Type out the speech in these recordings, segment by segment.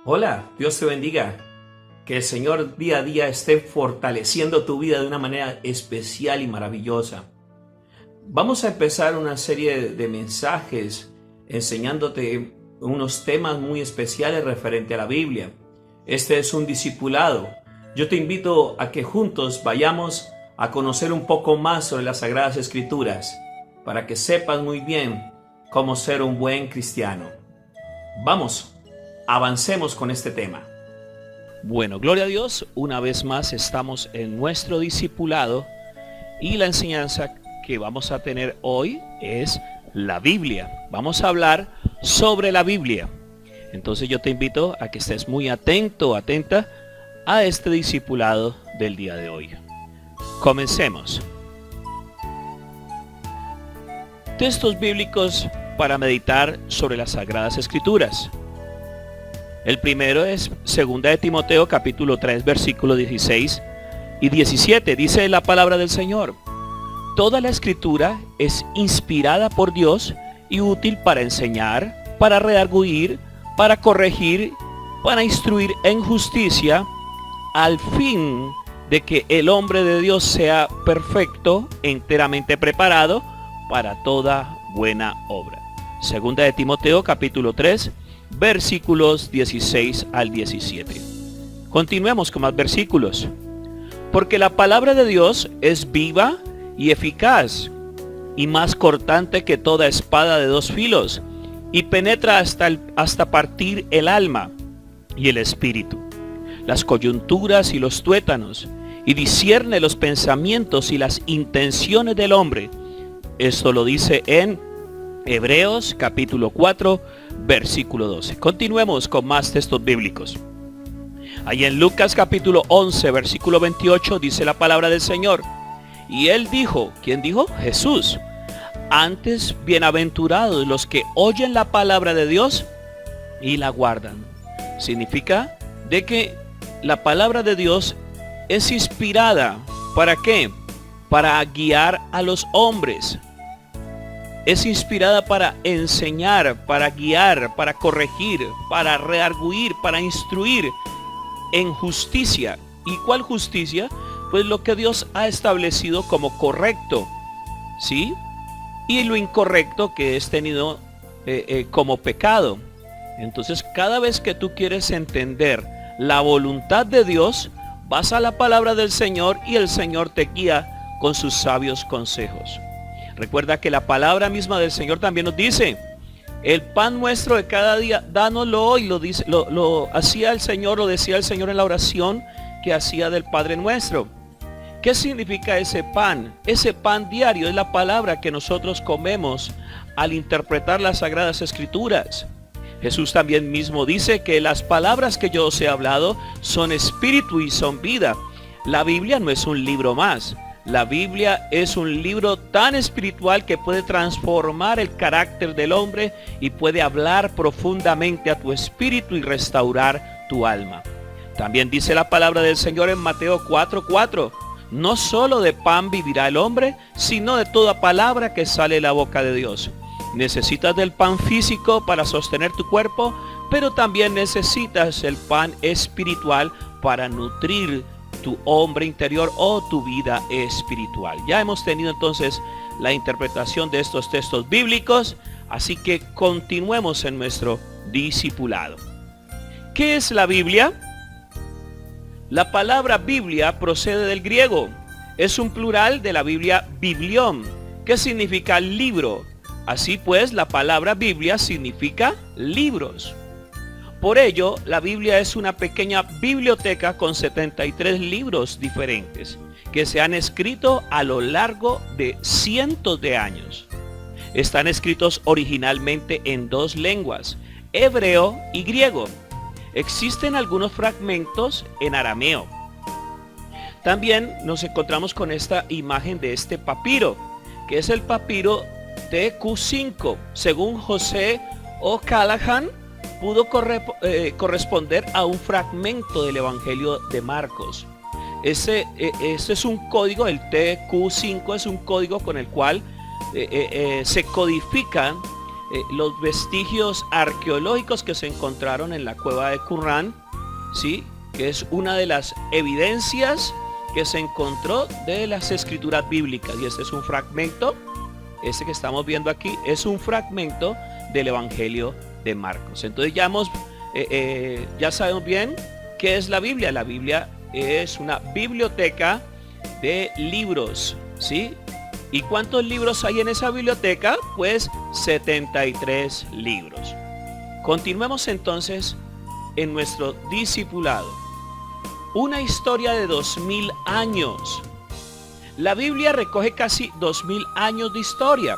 Hola, Dios te bendiga. Que el Señor día a día esté fortaleciendo tu vida de una manera especial y maravillosa. Vamos a empezar una serie de mensajes enseñándote unos temas muy especiales referente a la Biblia. Este es un discipulado. Yo te invito a que juntos vayamos a conocer un poco más sobre las Sagradas Escrituras para que sepas muy bien cómo ser un buen cristiano. Vamos, avancemos con este tema. Bueno, gloria a Dios, una vez más estamos en nuestro discipulado y la enseñanza que vamos a tener hoy es la Biblia. Vamos a hablar sobre la Biblia. Entonces yo te invito a que estés muy atento, atenta a este discipulado del día de hoy. Comencemos. Textos bíblicos para meditar sobre las Sagradas Escrituras. El primero es 2 de Timoteo capítulo 3 versículo 16 y 17. Dice la palabra del Señor: toda la escritura es inspirada por Dios y útil para enseñar, para redarguir, para corregir, para instruir en justicia, al fin de que el hombre de Dios sea perfecto, enteramente preparado para toda buena obra. 2 de Timoteo capítulo 3 versículos 16 al 17. Continuemos con más versículos. Porque la palabra de Dios es viva y eficaz, y más cortante que toda espada de dos filos, y penetra hasta partir el alma y el espíritu, las coyunturas y los tuétanos, y discierne los pensamientos y las intenciones del hombre. Esto lo dice en Hebreos capítulo 4 versículo 12. Continuemos con más textos bíblicos. Ahí en Lucas capítulo 11 versículo 28 dice la palabra del Señor: y él dijo, ¿quién dijo? Jesús: antes bienaventurados los que oyen la palabra de Dios y la guardan. Significa de que la palabra de Dios es inspirada. ¿Para qué? Para guiar a los hombres. Es inspirada para enseñar, para guiar, para corregir, para redarguir, para instruir en justicia. ¿Y cuál justicia? Pues lo que Dios ha establecido como correcto, ¿sí? Y lo incorrecto que es tenido como pecado. Entonces, cada vez que tú quieres entender la voluntad de Dios, vas a la palabra del Señor y el Señor te guía con sus sabios consejos. Recuerda que la palabra misma del Señor también nos dice: el pan nuestro de cada día, dánoslo hoy. Lo hacía el Señor, lo decía el Señor en la oración que hacía del Padre Nuestro. ¿Qué significa ese pan? Ese pan diario es la palabra que nosotros comemos al interpretar las Sagradas Escrituras. Jesús también mismo dice que las palabras que yo os he hablado son espíritu y son vida. La Biblia no es un libro más. La Biblia es un libro tan espiritual que puede transformar el carácter del hombre y puede hablar profundamente a tu espíritu y restaurar tu alma. También dice la palabra del Señor en Mateo 4:4: no solo de pan vivirá el hombre, sino de toda palabra que sale de la boca de Dios. Necesitas del pan físico para sostener tu cuerpo, pero también necesitas el pan espiritual para nutrir tu hombre interior o tu vida espiritual. Ya hemos tenido entonces la interpretación de estos textos bíblicos, así que continuemos en nuestro discipulado. ¿Qué es la Biblia? La palabra Biblia procede del griego. Es un plural de la Biblia biblión, que significa libro. Así pues, la palabra Biblia significa libros. Por ello, la Biblia es una pequeña biblioteca con 73 libros diferentes que se han escrito a lo largo de cientos de años. Están escritos originalmente en dos lenguas, hebreo y griego. Existen algunos fragmentos en arameo. También nos encontramos con esta imagen de este papiro, que es el papiro TQ5. Según José O'Callaghan, pudo corresponder a un fragmento del Evangelio de Marcos. Este es un código, el TQ5 es un código con el cual se codifican los vestigios arqueológicos que se encontraron en la cueva de Qumran, ¿sí? Que es una de las evidencias que se encontró de las escrituras bíblicas. Y este es un fragmento, este que estamos viendo aquí, es un fragmento del Evangelio de Marcos. Entonces ya sabemos bien qué es la Biblia. La Biblia es una biblioteca de libros, ¿sí? ¿Y cuántos libros hay en esa biblioteca? Pues 73 libros. Continuemos entonces en nuestro discipulado. Una historia de 2000 años. La Biblia recoge casi 2000 años de historia.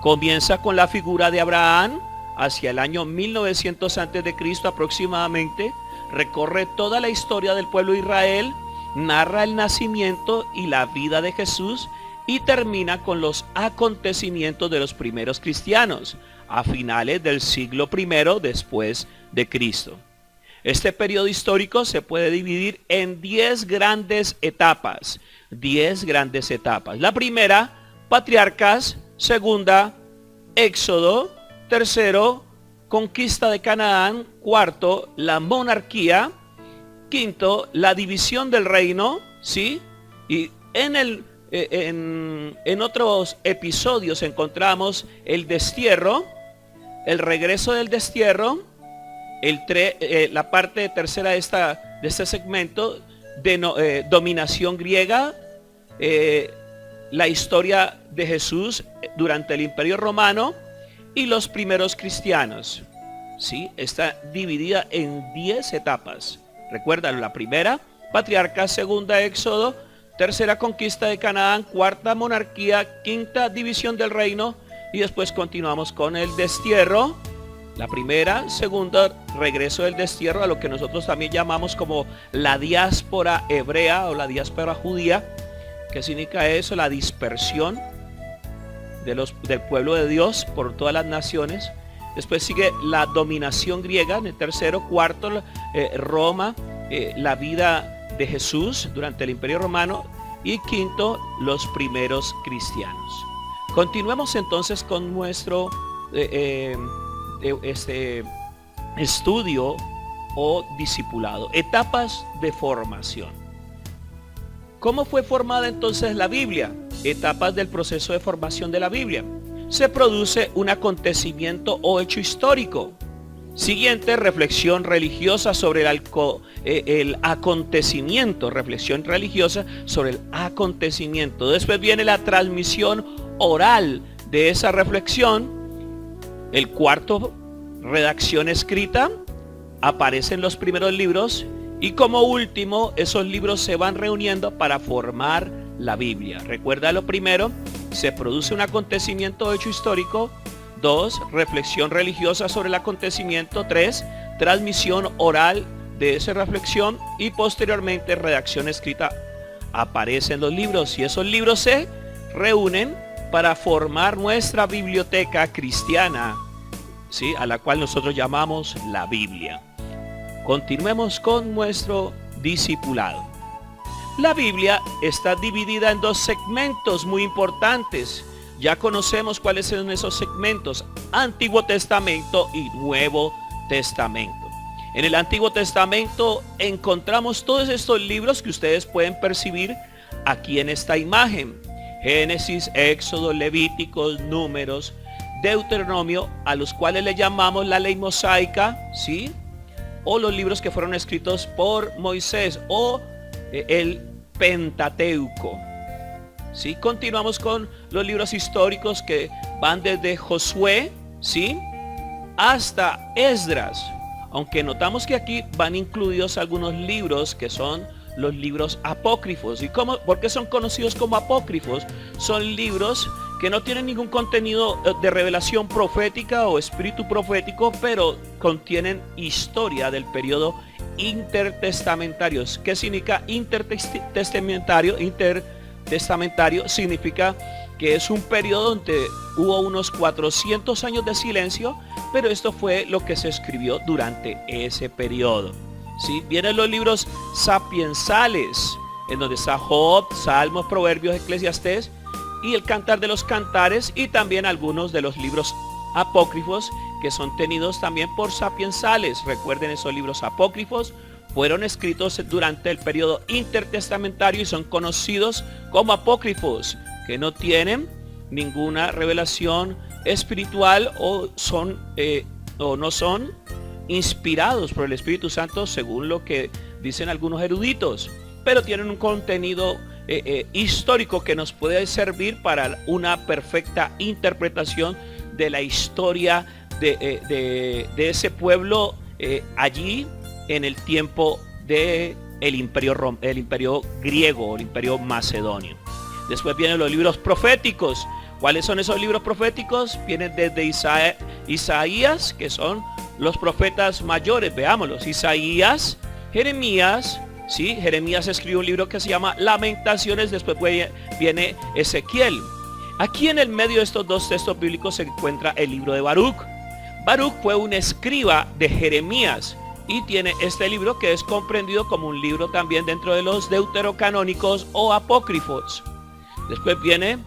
Comienza con la figura de Abraham hacia el año 1900 a.C. aproximadamente. Recorre toda la historia del pueblo de Israel, narra el nacimiento y la vida de Jesús y termina con los acontecimientos de los primeros cristianos a finales del siglo I después de Cristo. Este periodo histórico se puede dividir en 10 grandes etapas. 10 grandes etapas. La primera, patriarcas. Segunda, Éxodo. Tercero, conquista de Canaán. Cuarto, la monarquía. Quinto, la división del reino, ¿sí? Y en otros episodios encontramos el destierro, el regreso del destierro, la parte tercera de este segmento, dominación griega, la historia de Jesús durante el Imperio Romano y los primeros cristianos, ¿sí? Está dividida en 10 etapas. Recuerdan, la primera, patriarca. Segunda, Éxodo. Tercera, conquista de Canaán. Cuarta, monarquía. Quinta, división del reino. Y después continuamos con el destierro. La primera. Segunda, regreso del destierro, a lo que nosotros también llamamos como la diáspora hebrea o la diáspora judía. ¿Qué significa eso? La dispersión del pueblo de Dios por todas las naciones. Después sigue la dominación griega en el tercero. Cuarto, Roma, la vida de Jesús durante el Imperio Romano. Y quinto, los primeros cristianos. Continuemos entonces con nuestro estudio o discipulado. Etapas de formación. ¿Cómo fue formada entonces la Biblia? Etapas del proceso de formación de la Biblia. Se produce un acontecimiento o hecho histórico. Siguiente, reflexión religiosa sobre el acontecimiento. Reflexión religiosa sobre el acontecimiento. Después viene la transmisión oral de esa reflexión. El cuarto, redacción escrita. Aparecen los primeros libros. Y como último, esos libros se van reuniendo para formar la Biblia. Recuerda lo primero, se produce un acontecimiento hecho histórico. 2, reflexión religiosa sobre el acontecimiento. 3, transmisión oral de esa reflexión. Y posteriormente, redacción escrita. Aparecen los libros y esos libros se reúnen para formar nuestra biblioteca cristiana, ¿sí? A la cual nosotros llamamos la Biblia. Continuemos con nuestro discipulado. La Biblia está dividida en 2 segmentos muy importantes. Ya conocemos cuáles son esos segmentos: Antiguo Testamento y Nuevo Testamento. En el Antiguo Testamento encontramos todos estos libros que ustedes pueden percibir aquí en esta imagen: Génesis, Éxodo, Levíticos, Números, Deuteronomio, a los cuales le llamamos la ley mosaica, ¿sí? O los libros que fueron escritos por Moisés, o el Pentateuco. ¿Sí? Continuamos con los libros históricos que van desde Josué, ¿sí?, hasta Esdras. Aunque notamos que aquí van incluidos algunos libros que son los libros apócrifos. ¿Y por qué son conocidos como apócrifos? Son libros que no tienen ningún contenido de revelación profética o espíritu profético, pero contienen historia del periodo intertestamentario. ¿Qué significa intertestamentario? Intertestamentario significa que es un periodo donde hubo unos 400 años de silencio, pero esto fue lo que se escribió durante ese periodo. ¿Sí? Vienen los libros sapiensales, en donde está Job, Salmos, Proverbios, Eclesiastés y el Cantar de los Cantares, y también algunos de los libros apócrifos que son tenidos también por sapiensales. Recuerden, esos libros apócrifos fueron escritos durante el periodo intertestamentario y son conocidos como apócrifos, que no tienen ninguna revelación espiritual o no son inspirados por el Espíritu Santo, según lo que dicen algunos eruditos, pero tienen un contenido histórico que nos puede servir para una perfecta interpretación de la historia de ese pueblo allí en el tiempo del imperio griego, el imperio macedonio. Después vienen los libros proféticos. ¿Cuáles son esos libros proféticos? Vienen desde Isaías, que son los profetas mayores. Veámoslos. Isaías, Jeremías. ¿Sí? Jeremías escribió un libro que se llama Lamentaciones. Después viene Ezequiel. Aquí en el medio de estos dos textos bíblicos se encuentra el libro de Baruch. Baruch fue un escriba de Jeremías y tiene este libro que es comprendido como un libro también dentro de los deuterocanónicos o apócrifos. Después viene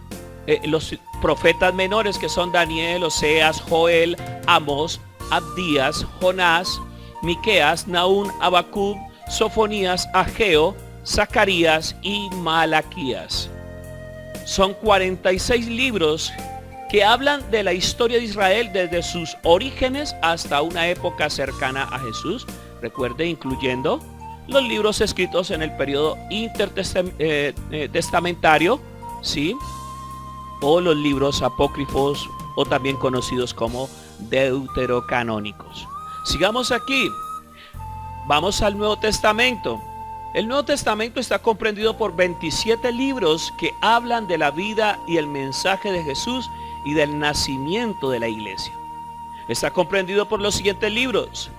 los profetas menores, que son Daniel, Oseas, Joel, Amós, Abdías, Jonás, Miqueas, Nahum, Habacuc, Sofonías, Ageo, Zacarías y Malaquías. Son 46 libros que hablan de la historia de Israel desde sus orígenes hasta una época cercana a Jesús. Recuerde, incluyendo los libros escritos en el periodo intertestamentario, ¿sí? O los libros apócrifos, o también conocidos como deuterocanónicos. Sigamos aquí. Vamos al Nuevo Testamento. El Nuevo Testamento está comprendido por 27 libros que hablan de la vida y el mensaje de Jesús y del nacimiento de la iglesia. Está comprendido por los siguientes libros.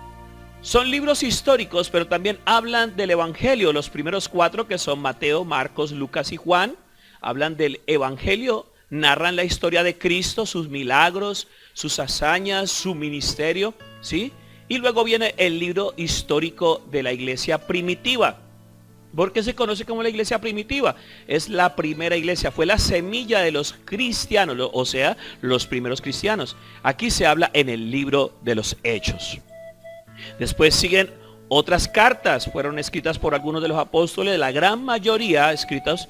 Son libros históricos, pero también hablan del Evangelio. Los primeros 4, que son Mateo, Marcos, Lucas y Juan, hablan del Evangelio, narran la historia de Cristo, sus milagros, sus hazañas, su ministerio, ¿sí? Y luego viene el libro histórico de la iglesia primitiva. ¿Por qué se conoce como la iglesia primitiva? Es la primera iglesia, fue la semilla de los cristianos, o sea, los primeros cristianos. Aquí se habla en el libro de los Hechos. Después siguen otras cartas, fueron escritas por algunos de los apóstoles, la gran mayoría escritas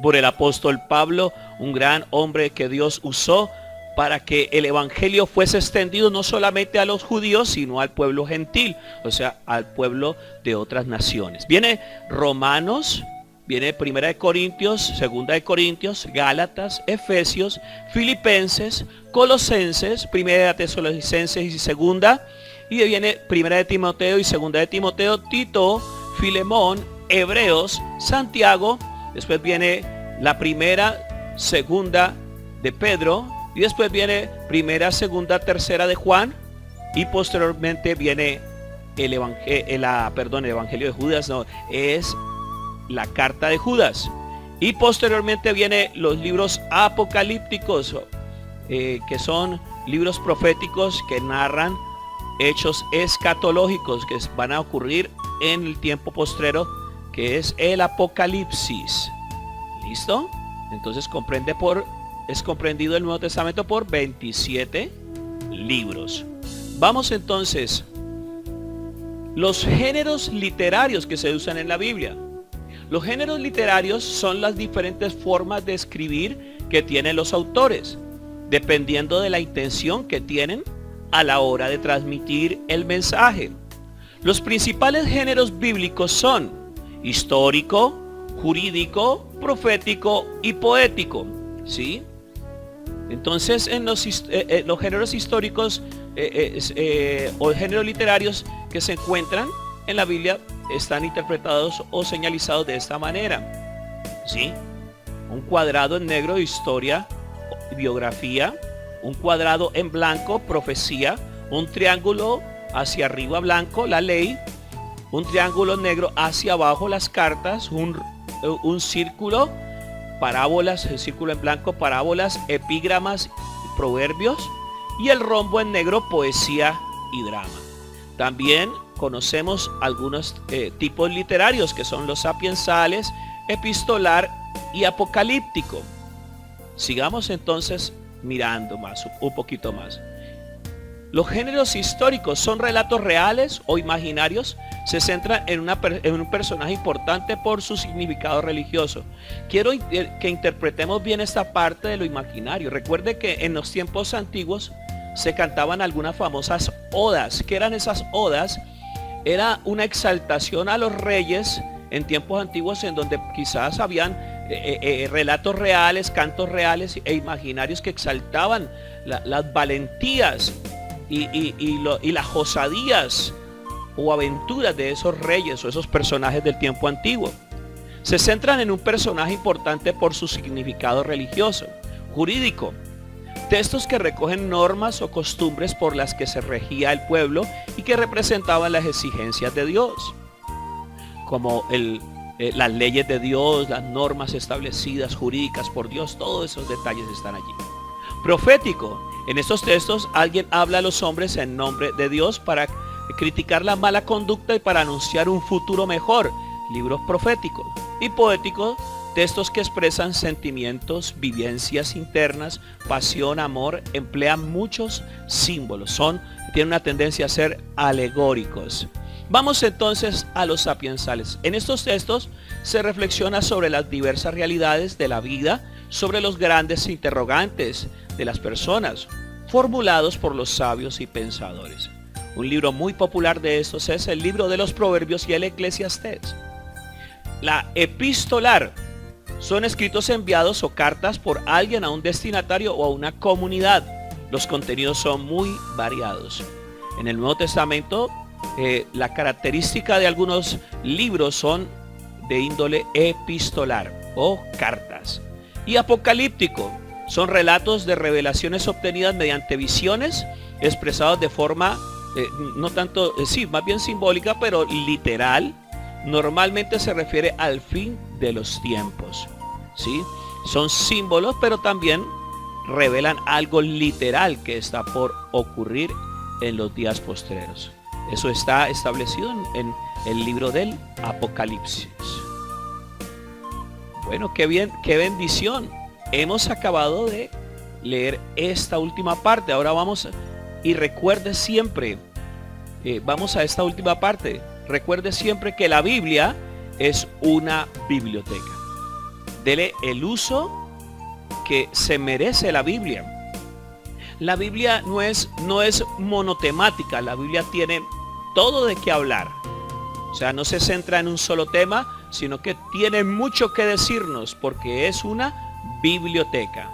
por el apóstol Pablo, un gran hombre que Dios usó para que el evangelio fuese extendido no solamente a los judíos, sino al pueblo gentil, o sea, al pueblo de otras naciones. Viene Romanos, viene Primera de Corintios, Segunda de Corintios, Gálatas, Efesios, Filipenses, Colosenses, Primera de Tesalonicenses y Segunda, y viene Primera de Timoteo y Segunda de Timoteo, Tito, Filemón, Hebreos, Santiago. Después viene la Primera, Segunda de Pedro, y después viene Primera, Segunda, Tercera de Juan, y posteriormente viene el Evangelio de Judas, no, es la carta de Judas. Y posteriormente viene los libros apocalípticos, que son libros proféticos que narran hechos escatológicos que van a ocurrir en el tiempo postrero, que es el Apocalipsis. ¿Listo? Entonces es comprendido el Nuevo Testamento por 27 libros. Vamos entonces, los géneros literarios que se usan en la Biblia. Los géneros literarios son las diferentes formas de escribir que tienen los autores, dependiendo de la intención que tienen a la hora de transmitir el mensaje. Los principales géneros bíblicos son histórico, jurídico, profético y poético, ¿sí? Entonces, en los géneros históricos o géneros literarios que se encuentran en la Biblia están interpretados o señalizados de esta manera, ¿sí? Un cuadrado en negro, historia, biografía. Un cuadrado en blanco, profecía. Un triángulo hacia arriba blanco, la ley. Un triángulo negro hacia abajo, las cartas. Un círculo, parábolas, el círculo en blanco, parábolas, epígramas, proverbios. Y el rombo en negro, poesía y drama. También conocemos algunos tipos literarios que son los sapiensales, epistolar y apocalíptico. Sigamos entonces mirando un poquito más. Los géneros históricos son relatos reales o imaginarios. Se centran en un personaje importante por su significado religioso. Quiero que interpretemos bien esta parte de lo imaginario. Recuerde que en los tiempos antiguos se cantaban algunas famosas odas. ¿Qué eran esas odas? Era una exaltación a los reyes en tiempos antiguos, en donde quizás habían relatos reales, cantos reales e imaginarios que exaltaban las valentías y las osadías o aventuras de esos reyes o esos personajes del tiempo antiguo. Se centran en un personaje importante por su significado religioso, jurídico. Textos que recogen normas o costumbres por las que se regía el pueblo y que representaban las exigencias de Dios, como las leyes de Dios, las normas establecidas jurídicas por Dios. Todos esos detalles están allí. Profético. En estos textos alguien habla a los hombres en nombre de Dios para criticar la mala conducta y para anunciar un futuro mejor. Libros proféticos. Y poéticos. Textos que expresan sentimientos, vivencias internas, pasión, amor. Emplean muchos símbolos. Tienen una tendencia a ser alegóricos. Vamos entonces a los sapiensales. En estos textos se reflexiona sobre las diversas realidades de la vida, sobre los grandes interrogantes de las personas, formulados por los sabios y pensadores. Un libro muy popular de estos es el libro de los Proverbios y el Eclesiastés. La epistolar son escritos enviados o cartas por alguien a un destinatario o a una comunidad. Los contenidos son muy variados. En el Nuevo Testamento, la característica de algunos libros son de índole epistolar o cartas. Y apocalíptico son relatos de revelaciones obtenidas mediante visiones expresados de forma no tanto, más bien simbólica, pero literal. Normalmente se refiere al fin de los tiempos, ¿sí? Son símbolos, pero también revelan algo literal que está por ocurrir en los días postreros. Eso está establecido en el libro del Apocalipsis. Bueno, qué bien, qué bendición. Hemos acabado de leer esta última parte. Ahora vamos, y recuerde siempre, vamos a esta última parte. Recuerde siempre que la Biblia es una biblioteca. Dele el uso que se merece la Biblia. La Biblia no es monotemática. La Biblia tiene todo de qué hablar. O sea, no se centra en un solo tema, sino que tiene mucho que decirnos porque es una biblioteca.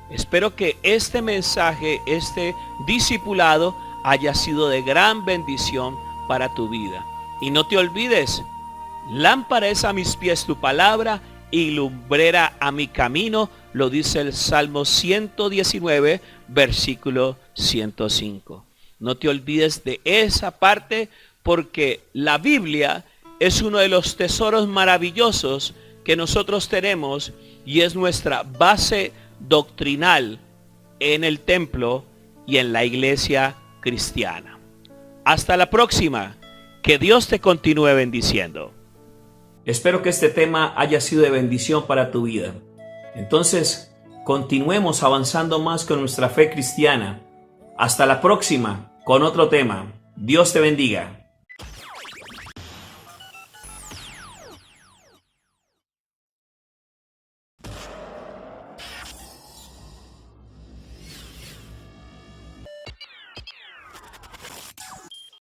Espero que este mensaje, este discipulado, haya sido de gran bendición para tu vida. Y no te olvides, lámpara es a mis pies tu palabra y lumbrera a mi camino, lo dice el Salmo 119, versículo 105. No te olvides de esa parte, porque la Biblia es uno de los tesoros maravillosos que nosotros tenemos y es nuestra base doctrinal en el templo y en la iglesia cristiana. Hasta la próxima. Que Dios te continúe bendiciendo. Espero que este tema haya sido de bendición para tu vida. Entonces, continuemos avanzando más con nuestra fe cristiana. Hasta la próxima con otro tema. Dios te bendiga.